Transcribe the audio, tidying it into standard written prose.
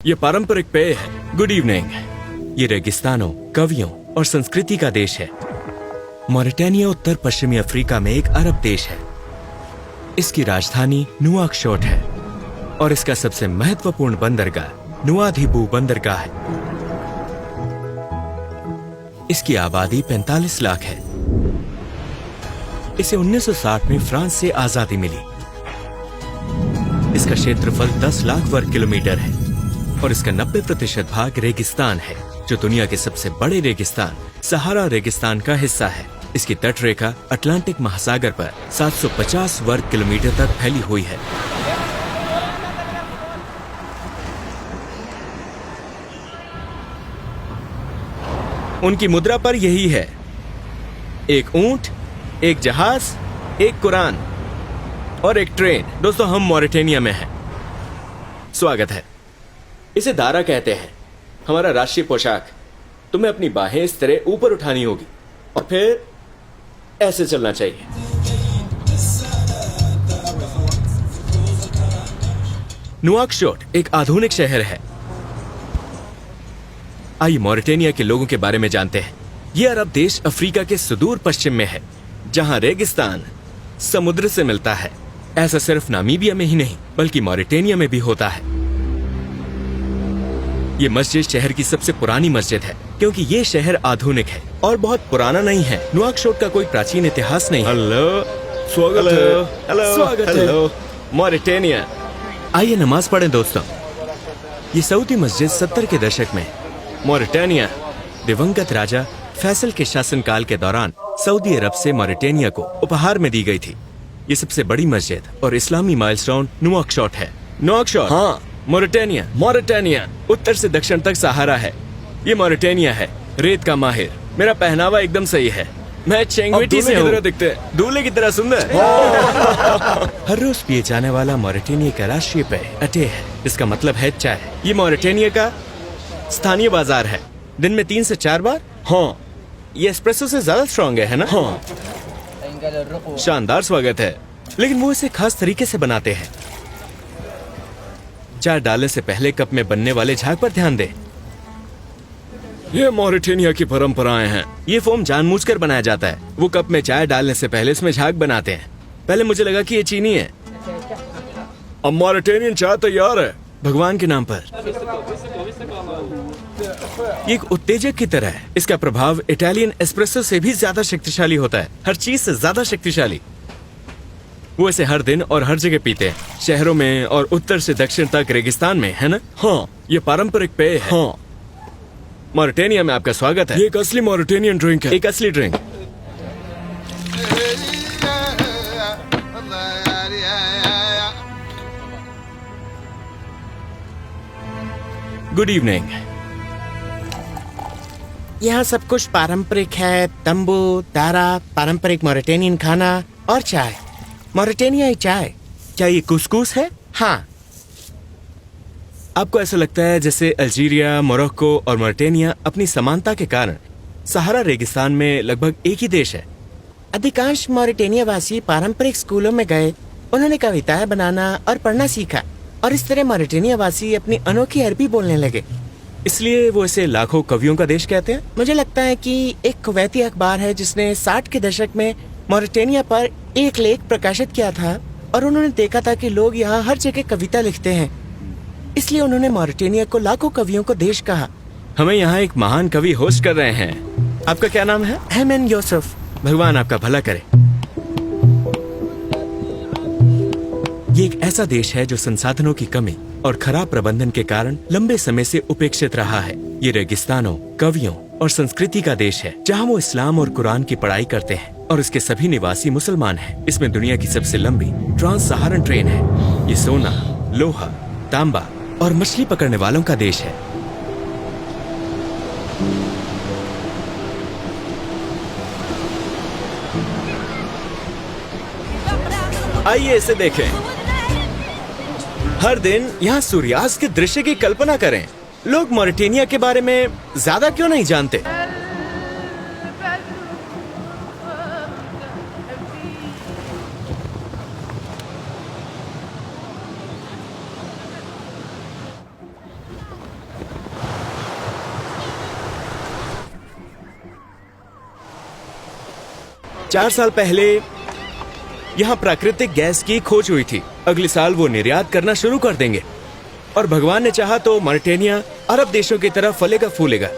ये पारंपरिक पेय है। Good evening. ये रेगिस्तानों, कवियों और संस्कृति का देश है। मॉरिटानिया उत्तर पश्चिमी अफ्रीका में एक अरब देश है। इसकी राजधानी नुआकशोट है और इसका सबसे महत्वपूर्ण बंदरगाह नुआधिबू बंदरगाह है। इसकी आबादी 45 लाख है। इसे 1960 में फ्रांस से आजादी मिली। इसका क्षेत्रफल 10 लाख वर्ग किलोमीटर है और इसका 90% भाग रेगिस्तान है, जो दुनिया के सबसे बड़े रेगिस्तान सहारा रेगिस्तान का हिस्सा है। इसकी तट रेखा अटलांटिक महासागर पर 750 वर्ग किलोमीटर तक फैली हुई है। उनकी मुद्रा पर यही है: एक ऊंट, एक जहाज, एक कुरान और एक ट्रेन। दोस्तों, हम मॉरिटानिया में हैं। स्वागत है। इसे दारा कहते हैं, हमारा राष्ट्रीय पोशाक। तुम्हें अपनी बाहें इस तरह ऊपर उठानी होगी और फिर ऐसे चलना चाहिए। नुआकशोट एक आधुनिक शहर है। आइए मॉरिटानिया के लोगों के बारे में जानते हैं। यह अरब देश अफ्रीका के सुदूर पश्चिम में है, जहां रेगिस्तान समुद्र से मिलता है। ऐसा सिर्फ नामीबिया में ही नहीं, बल्कि मॉरिटानिया में भी होता है। ये मस्जिद शहर की सबसे पुरानी मस्जिद है, क्योंकि ये शहर आधुनिक है और बहुत पुराना नहीं है। नुआकशोट का कोई प्राचीन इतिहास नहीं। हेलो, स्वागत है। हेलो, स्वागत है मॉरिटानिया। आइए नमाज पढ़ें दोस्तों। ये सऊदी मस्जिद 70 के दशक में मॉरिटानिया दिवंगत राजा फैसल के शासनकाल के दौरान सऊदी अरब से मॉरिटानिया को उपहार में दी गई थी। ये सबसे बड़ी मस्जिद और इस्लामी माइलस्टोन नुआकशोट है। नुआकशोट, हाँ, मॉरिटानिया। मॉरिटानिया उत्तर से दक्षिण तक सहारा है। ये मॉरिटानिया है, रेत का माहिर। मेरा पहनावा एकदम सही है। मैं चेंगवेटी से हूँ। दिखते दूल्हे की तरह सुंदर। हर रोज पिए जाने वाला मॉरिटानिया का राष्ट्रीय पेय अटे है। इसका मतलब है चाय। ये मॉरिटानिया का स्थानीय बाजार है। दिन में 3 से 4 बार। हाँ, ये एस्प्रेसो से ज्यादा स्ट्रॉन्ग है ना? हाँ। शानदार स्वागत है। लेकिन वो इसे खास तरीके से बनाते हैं। चाय डालने से पहले कप में बनने वाले झाग पर ध्यान दें। ये मॉरिटानिया की परंपराएं हैं। ये फोम जानबूझकर बनाया जाता है। वो कप में चाय डालने से पहले इसमें झाग बनाते हैं। पहले मुझे लगा कि ये चीनी है। अब मॉरिटानियन चाय तैयार है, भगवान के नाम पर। ये एक उत्तेजक की तरह है। इसका प्रभाव इटालियन एस्प्रेसो से भी ज्यादा शक्तिशाली होता है, हर चीज से ज्यादा शक्तिशाली। वो इसे हर दिन और हर जगह पीते हैं, शहरों में और उत्तर से दक्षिण तक रेगिस्तान में, है ना? हाँ, ये पारंपरिक पेय है। हाँ, मॉरिटानिया में आपका स्वागत है। ये एक असली मॉरिटानियन ड्रिंक है। एक असली ड्रिंक। Good evening. यहाँ सब कुछ पारंपरिक है। तंबू, दारा, पारंपरिक मॉरिटानियन खाना और चाय। मॉरिटानियाई चाय। क्या ये कुसकुस है? हाँ। आपको ऐसा लगता है जैसे अल्जीरिया, मोरक्को और मॉरिटानिया अपनी समानता के कारण सहारा रेगिस्तान में लगभग एक ही देश है। अधिकांश मॉरिटानिया वासी पारंपरिक स्कूलों में गए। उन्होंने कविताएं बनाना और पढ़ना सीखा और इस तरह मॉरिटानिया वासी अपनी अनोखी अरबी बोलने लगे। इसलिए वो इसे लाखों कवियों का देश कहते हैं। मुझे लगता है कि एक कुवैती अखबार है जिसने 60 के दशक में मॉरिटानिया पर एक लेख प्रकाशित किया था और उन्होंने देखा था कि लोग यहाँ हर जगह कविता लिखते हैं, इसलिए उन्होंने मॉरिटानिया को लाखों कवियों को देश कहा। हमें यहाँ एक महान कवि होस्ट कर रहे हैं। आपका क्या नाम है? हेमन यूसुफ। भगवान आपका भला करे। ये एक ऐसा देश है जो संसाधनों की कमी और खराब प्रबंधन के कारण लंबे समय से उपेक्षित रहा है। ये रेगिस्तानों, कवियों और संस्कृति का देश है, जहाँ वो इस्लाम और कुरान की पढ़ाई करते हैं और इसके सभी निवासी मुसलमान हैं। इसमें दुनिया की सबसे लंबी ट्रांस सहारन ट्रेन है। ये सोना, लोहा, तांबा और मछली पकड़ने वालों का देश है। आइए इसे देखें। हर दिन यहाँ सूर्यास्त के दृश्य की कल्पना करें। लोग मॉरिटानिया के बारे में ज्यादा क्यों नहीं जानते? 4 साल पहले यहाँ प्राकृतिक गैस की खोज हुई थी। अगले साल वो निर्यात करना शुरू कर देंगे और भगवान ने चाहा तो मॉरिटेनिया अरब देशों की तरह फलेगा फूलेगा।